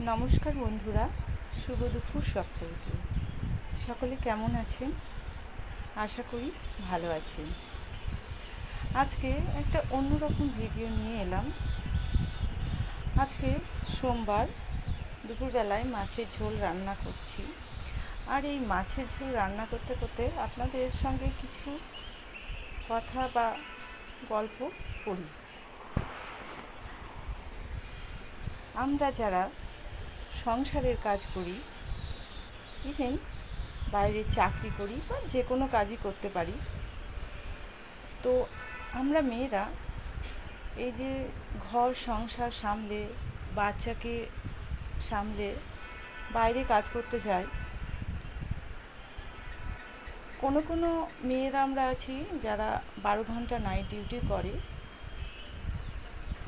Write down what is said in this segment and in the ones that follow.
নমস্কার বন্ধুরা, শুভ দুপুর সকলকে। সকলে কেমন আছেন? আশা করি ভালো আছেন। আজকে একটা অন্যরকম ভিডিও নিয়ে এলাম। আজকে সোমবার দুপুরবেলায় মাছের ঝোল রান্না করছি। আর এই মাছের ঝোল রান্না করতে করতে আপনাদের সঙ্গে কিছু কথা বা গল্প করি। আমরা যারা সংসারের কাজ করি, ইভেন বাইরে চাকরি করি বা যে কোনো কাজই করতে পারি, তো আমরা মেয়েরা এই যে ঘর সংসার সামলে, বাচ্চাকে সামলে বাইরে কাজ করতে যাই। কোনো কোনো মেয়েরা আমরা আছি যারা 12 ঘন্টা নাইট ডিউটি করে।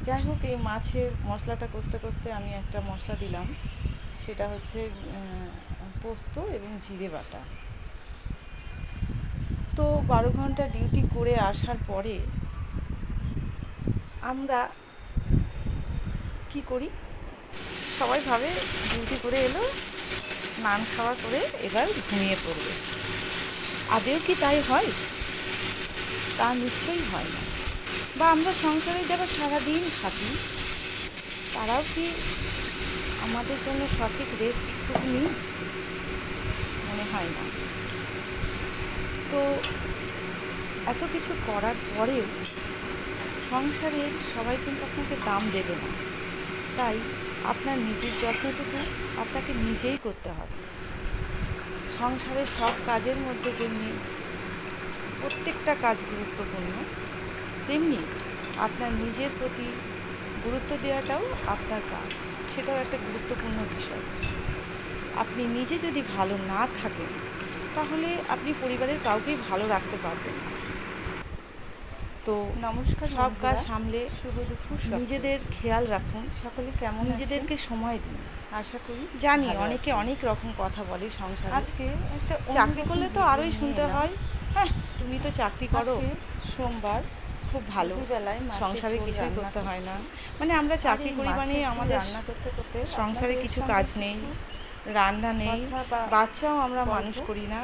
যাই হোক, এই মাছের মশলাটা কষতে কষতে আমি একটা মশলা দিলাম, সেটা হচ্ছে পোস্ত এবং জিরে বাটা। তো 12 ঘন্টা ডিউটি করে আসার পরে আমরা কি করি, সবাই ভাবে ডিউটি করে এলো, স্নান খাওয়া করে এবার ঘুমিয়ে পড়বে। আদেও কি তাই হয়? তা নিশ্চয়ই হয় না। বা আমরা সংসারে যারা সারাদিন থাকি, তারাও কি আমাদের জন্য সঠিক রেস্টটুকু নিই? মনে হয় না। তো এত কিছু করার পরেও সংসারের সবাই কিন্তু আপনাকে দাম দেবে না। তাই আপনার নিজের যত্নটুকু আপনাকে নিজেই করতে হবে। সংসারের সব কাজের মধ্যে যেমনি প্রত্যেকটা কাজ গুরুত্বপূর্ণ, তেমনি আপনার নিজের প্রতি গুরুত্ব দেওয়াটাও আপনার কাজ, সেটাও একটা গুরুত্বপূর্ণ বিষয়। আপনি নিজে যদি ভালো না থাকেন, তাহলে আপনি পরিবারের কাউকেই ভালো রাখতে পারবেন না। তো নমস্কার, সব কাজ সামলে শুভ দুপুর নিজেদের খেয়াল রাখুন। সকলে কেমন, নিজেদেরকে সময় দিন। আশা করি জানি অনেকে অনেক রকম কথা বলে সংসারে। আজকে একটা চাকরি করলে তো আরোই শুনতে হয়, হ্যাঁ তুমি তো চাকরি করো। সোমবার খুব ভালো বেলায় সংসারে কিছুই করতে হয় না। মানে আমরা চাকরি করি মানে আমাদের রান্না করতে করতে সংসারে কিছু কাজ নেই, রান্না নেই, বাচ্চাও আমরা মানুষ করি না।